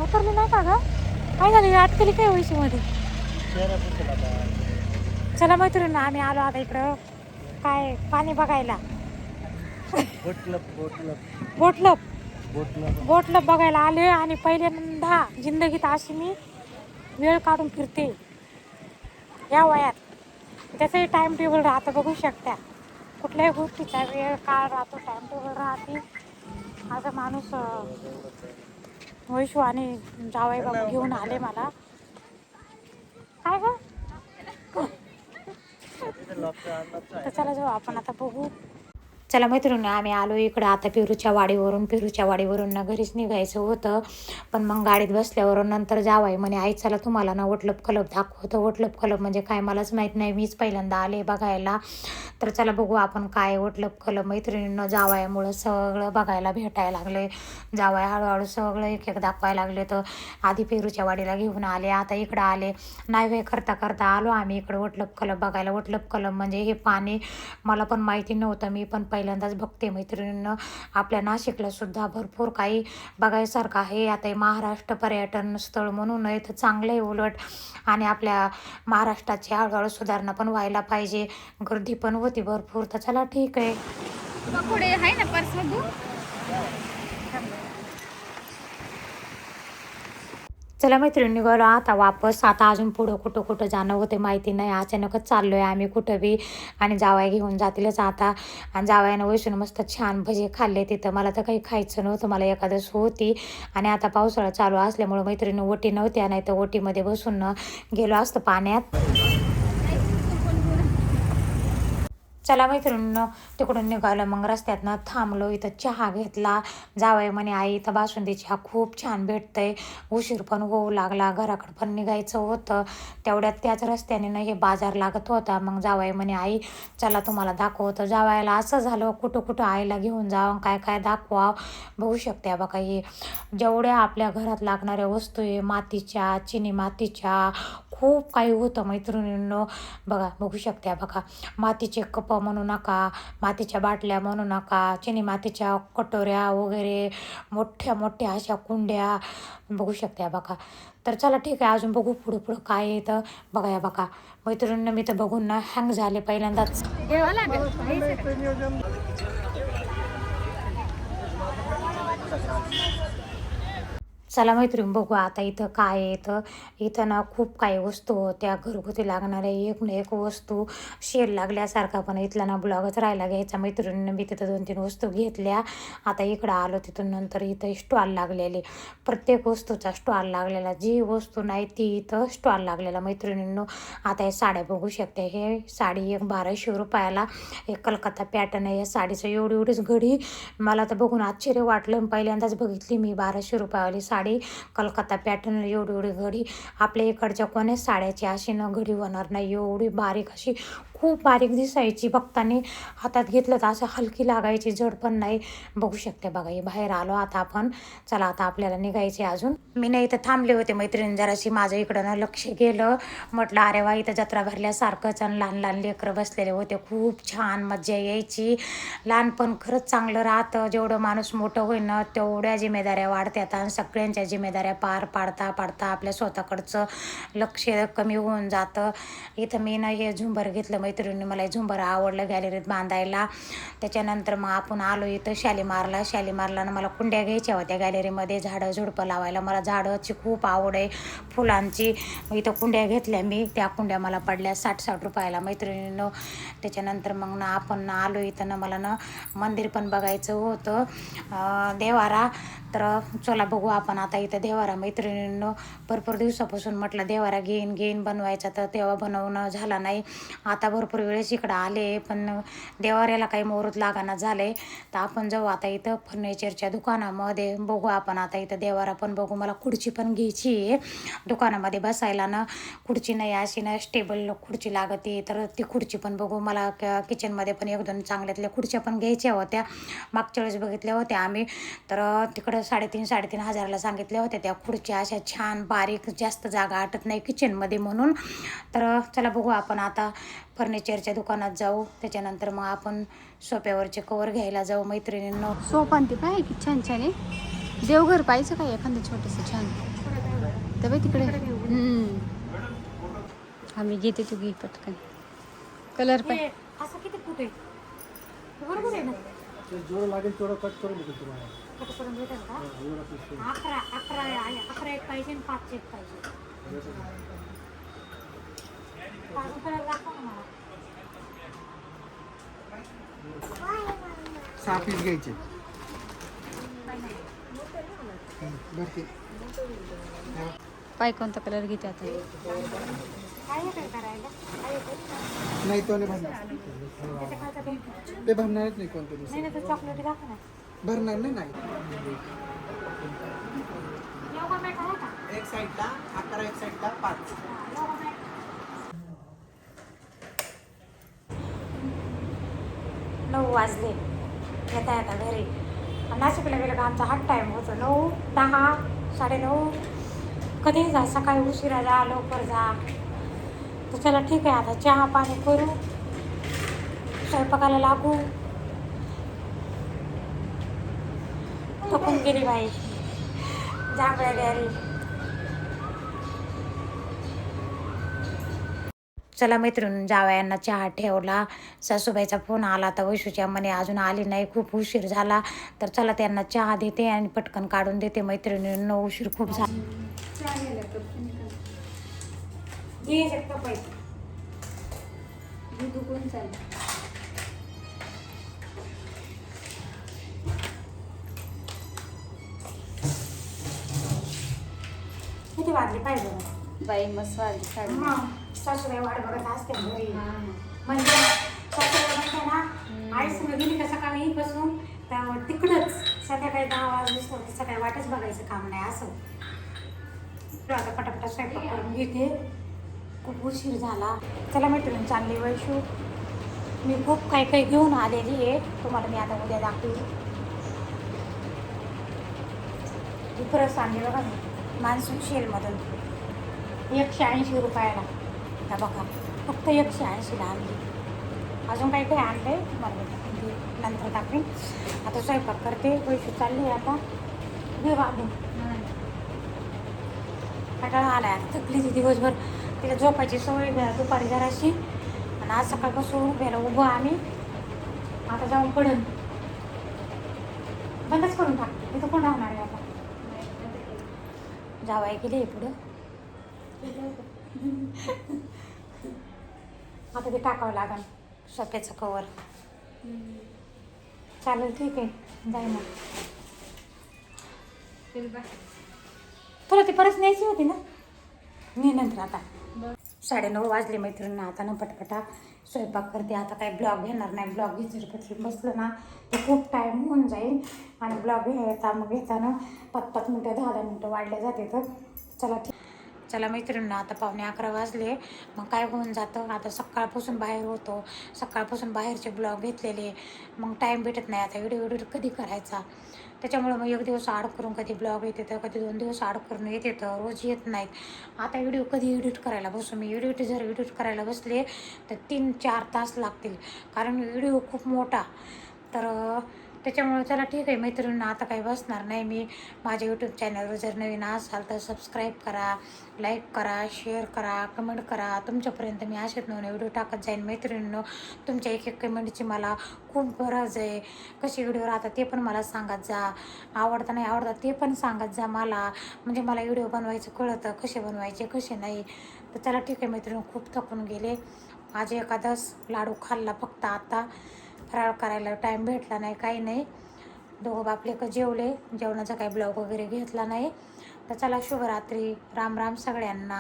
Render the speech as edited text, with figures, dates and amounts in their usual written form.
उतरली नाही का ग? काय झाली अटकली काय वैशीमध्ये? चला मैत्रिणी आम्ही आलो आता इकडं काय पाणी बघायला. बोटलप बोटलप बघायला आले आणि पहिल्यांदा जिंदगीत अशी मी वेळ काढून फिरते या वयात. त्याचंही टाइम टेबल राहतं बघू शकता. कुठल्याही गोष्टीचा वेळ काळ राहतो, टाइम टेबल राहते. माझा माणूस वैशू आणि जावई बाबू घेऊन आले मला. काय ग? तर चला जाऊ आपण आता बघू. चला मैत्रिणी आम्ही आलो इकडं आता पेरूच्या वाडीवरून ना घरीच निघायचं होतं. पण मग गाडीत बसल्यावर नंतर जावाय म्हणे आई चला तुम्हाला ना वटलप कलप दाखवतं. वटलप कलप म्हणजे काय मलाच माहीत नाही, मीच पहिल्यांदा आले बघायला. तर चला बघू आपण काय वटलप कलप. मैत्रिणींना जावयामुळं सगळं बघायला भेटायला लागले. जावया हळूहळू सगळं एक एक दाखवायला लागले. तर आधी पेरूच्या वाडीला घेऊन आले, आता इकडं आले. नाही वे करता करता आलो आम्ही इकडं वटलप कलप बघायला. वटलप कलप म्हणजे हे पाणी मला पण माहिती नव्हतं, मी पण पहिल्यांदाच बघते. मैत्रिणींना आपल्या नाशिकला सुद्धा भरपूर काही बघायसारखं आहे. आता हे महाराष्ट्र पर्यटन स्थळ म्हणून आहे तर चांगलं आहे उलट. आणि आपल्या महाराष्ट्राची हळूहळू सुधारणा पण व्हायला पाहिजे. गर्दी पण होती भरपूर. तर चला ठीक आहे. पुढे आहे ना पर्स बघू. चला मैत्रिणी निघालो आता वापस. आता अजून पुढं कुठं कुठं जाणं होते माहिती नाही. अचानकच चाललो आहे आम्ही कुठं बी. आणि जावया घेऊन जातीलच आता. आणि जावयानं वैसून मस्त छान भजे खाल्ले तिथं. मला तर काही खायचं नव्हतं, मला एकादश होती. आणि आता पावसाळा चालू असल्यामुळं मैत्रिणी ओटी नव्हत्या, नाही तर ओटीमध्ये बसून गेलो असतं पाण्यात. चला मैत्रिणीनं तिकडून निघालं. मग रस्त्यातनं थांबलो, इथं चहा घेतला. जावई म्हणे आई इथं बासुंदी चहा खूप छान भेटतंय. उशीर पण होऊ लागला, घराकडं पण निघायचं होतं. तेवढ्यात त्याच रस्त्याने हे बाजार लागत होता. मग जावई म्हणे आई चला तुम्हाला दाखवतं. जावयाला असं झालं कुठं कुठं आईला घेऊन जावं, काय काय दाखवा. बघू शकते बघा हे जेवढ्या आपल्या घरात लागणाऱ्या वस्तू आहे, मातीच्या, चिनी मातीच्या, खूप काही होतं मैत्रिणींनो. बघा बघू शकते बघा. मातीचे कप म्हणू नका, मातीच्या बाटल्या म्हणू नका, चिनी मातीच्या कटोऱ्या वगैरे, मोठ्या मोठ्या अशा कुंड्या बघू शकते बघा. तर चला ठीक आहे अजून बघू पुढं पुढं काय येतं बघा. या बघा मैत्रिणींना मी तर बघून ना हँग झाले पहिल्यांदाच. चला मैत्रीण बघू आता इथं काय येतं. इथं ना खूप काही वस्तू होत्या घरगुती लागणाऱ्या, एक ना एक वस्तू शेल लागल्यासारखा. पण इथला ना ब्लॉगच राहायला घ्यायचा. मैत्रिणीनं मी तिथं 2-3 वस्तू घेतल्या. आता इकडं आलो तिथून नंतर इथं स्टॉल लागलेले, प्रत्येक वस्तूचा स्टॉल लागलेला. जी वस्तू नाही ती इथं स्टॉल लागलेला मैत्रिणींनो. आता हे साड्या बघू शकते. हे साडी एक 1200 रुपयाला, एक कलकत्ता पॅटर्न आहे. या साडीचं एवढीच घडी मला तर बघून आश्चर्य वाटलं. पहिल्यांदाच बघितली मी 1200 रुपयावाली साडी कलकत्ता पॅटर्न. एवढी घडी आपल्या इकडच्या कोण्याच साड्याची अशी न घडी होणार नाही. एवढी बारीक अशी खूप बारीक दिसायची, बघताना हातात घेतलं तर असं हलकी लागायची, जड पण नाही. बघू शकते बघा. हे बाहेर आलो आता आपण. चला आता आपल्याला निघायचे अजून. मी नाही इथं थांबले होते मैत्रिणी जराशी, माझं इकडं ना लक्ष गेलं. म्हटलं अरे वा इथं जत्रा भरल्यासारखंच. आणि लहान लहान लेकरं बसलेले होते, खूप छान मज्जा यायची. लहानपण खरंच चांगलं राहतं. जेवढं माणूस मोठं होईल ना तेवढ्या जिम्मेदाऱ्या वाढतात. आणि सगळ्यांच्या जिम्मेदाऱ्या पार पाडता पाडता आपल्या स्वतःकडचं लक्ष कमी होऊन जातं. इथं मी ना हे झुंबर घेतलं मैत्रिणी, मला हे झुंबर आवडलं गॅलरीत बांधायला. त्याच्यानंतर मग आपण आलो इथं शालीमारला ना मला कुंड्या घ्यायच्या होत्या गॅलरीमध्ये, झाडं झुडपं लावायला. मला झाडाची खूप आवड आहे, फुलांची. इथं कुंड्या घेतल्या मी, त्या कुंड्या मला पडल्या 60-60 रुपयाला मैत्रिणीनं. त्याच्यानंतर मग ना आपण ना आलो इथं ना मला ना मंदिर पण बघायचं होतं, देवारा. तर चला बघू आपण आता इथं देवारा मैत्रिणींनो. भरपूर दिवसापासून म्हटलं देवारा घेईन बनवायचा, तर तेव्हा बनवणं झाला नाही. आता भरपूर वेळेस इकडं आले पण देवाऱ्याला काही मुहूर्त लागाना झाले. तर आपण जाऊ आता इथं फर्निचरच्या दुकानामध्ये, बघू आपण आता इथं देवारा पण बघू. मला खुर्ची पण घ्यायची आहे दुकानामध्ये बसायला ना. खुर्ची नाही अशी ना स्टेबल खुर्ची लागते, तर ती खुर्ची पण बघू. मला किचनमध्ये पण 1-2 चांगल्यातल्या खुर्च्या पण घ्यायच्या होत्या. मागच्या वेळेस बघितल्या होत्या आम्ही, तर तिकडं 3,500 हजाराला सांगितल्या होत्या त्या खुर्च्या. अशा छान बारीक, जास्त जागा आटत नाही किचनमध्ये म्हणून. तर चला बघू आपण आता फर्निचरच्या दुकानात जाऊ. त्याच्यानंतर मग आपण सोफ्यावरचे कवर घ्यायला जाऊ मैत्रिणींनो. सोपान ते पाहिजे की छान छान आहे. देवघर पाहिजे का एखादं छोटंसं छान. तर बाई तिकडे तिकडे घेऊ. आम्ही घेते तू घे पटकन कलर पण हे असं किती फूट आहे? बरोबर आहे ना? जेवढं लागेल तेवढं कट करून देतो तुम्हाला. कट करून भेटेल का? एवढा piece करून. 11 एक पाहिजे आणि 5 एक पाहिजे. 5 कलर दाखव ना मला. 6 पीस घ्यायचे. बरं ते. पाय कोणता कलर घेते आता काय आहे काय करायला? काय आहे ते? नाही तो नाही भरणार. त्याच्या खालचा तो. ते भरणारच नाही कोणते दिवस. नाही तर चॉकलेट दाखव ना. भरणार नाही नाही. योगा मॅट आहे का? एक साईडला 11 एक साईडला 5. Yoga mat. 9 वाजले. येता येता घरी. नाशिकला गेलं का आमचा हाच टाईम होतो. 9, 10, 9:30. कधीही जा, सकाळी उशिरा जा, लवकर जा. तर चला ठीक आहे, आता चहा पाणी करू, स्वयंपाकाला लागू. थकून गेली बाई जांभळ्या गॅरी. चला मैत्रीण, जावयांना चहा ठेवला. सासूबाईचा फोन आला तर वैशूच्या म्हणे अजून आली नाही, खूप उशीर झाला. तर चला त्यांना चहा देते आणि पटकन काढून देते. मैत्रिणींना उशीर खूप झाला. किती वाजले पाहिजे बाई मस्त वाजली साडी सासूबाई वाट बघत असते घरी. म्हणजे सासूबाई म्हणते ना, आईस गेली का सकाळी बसून तर तिकडंच संध्याकाळी 10 वाजले तर सकाळी वाटच बघायचं काम नाही असं. तर आता पटापटा स्वयंपाक करून घेते, खूप उशीर झाला. चला मैत्रीण, चांगली वैशू. मी खूप काही काही घेऊन आलेली आहे, तुम्हाला मी आता उद्या दाखवली. परत आणली बघा मी मान्सून सेलमधून 180 रुपयाला. त्या बघा फक्त 180ला आणली. अजून काही काही आणलं आहे, तुम्हाला नंतर टाकेन. आता स्वयंपाक करते. वैशू चालली आता घे बांधून. कंटाळा आला आहे, थकली ती दिवसभर. तिला झोपायची सवय दुपारी जराशी, आणि आज सकाळपासून उभ्याला उभं आम्ही. आता जाऊन पडून बंदच करून टाकते. तिथं कोण राहणार आहे आता? जावाई गेले पुढं. आता ते टाकावं लागेल सोफ्याचं कवर. चालेल ठीक आहे, जाय मग. तुला ती परत न्यायची होती ना, मी नंतर. आता 9:30 वाजले मैत्रिणींना. आता ना पटपटा स्वयंपाक करते. आता काही ब्लॉग घेणार नाही. ब्लॉग घेतलं बसलं ना तर खूप टाईम होऊन जाईल, आणि ब्लॉग घेताना 5-5 मिनटं 10-10 मिनटं वाढले जाते. तर चला ठीक. चला मैत्रिणींना, आता 11:15 वाजले. मग काय होऊन जातं, आता सकाळपासून बाहेर होतो, सकाळपासून बाहेरचे ब्लॉग घेतलेले, मग टाईम भेटत नाही. आता व्हिडिओ कधी करायचा, त्याच्यामुळं मग एक दिवस आड करून कधी ब्लॉग येते तर कधी 2 दिवस आड करून येते, तर रोज येत नाहीत. आता व्हिडिओ कधी एडिट करायला बसू मी, जर एडिट करायला बसले तर 3-4 तास लागतील, कारण व्हिडिओ खूप मोठा. तर त्याच्यामुळे चला ठीक आहे मैत्रिणींना, आता काही बसणार नाही मी. माझ्या यूट्यूब चॅनलवर जर नवीन असाल तर सबस्क्राईब करा, लाईक करा, शेअर करा, कमेंट करा. तुमच्यापर्यंत मी असेच नवीन व्हिडिओ टाकत जाईन मैत्रिणींनो. तुमच्या एक कमेंटची मला खूप गरज आहे. कसे व्हिडिओ राहतात ते पण मला सांगत जा, आवडतं नाही आवडतं ते पण सांगत जा मला, म्हणजे मला व्हिडिओ बनवायचं कळतं, कसे बनवायचे कसे नाही. तर चला ठीक आहे मैत्रिणी, खूप थकून गेले. आज एकादस, लाडू खाल्ला फक्त. आता फराळ करायला टाईम भेटला नाही, काही नाही. दोघं बापले का जेवले, जेवणाचा काही ब्लॉग वगैरे घेतला नाही. तर चला शुभरात्री, राम राम सगळ्यांना.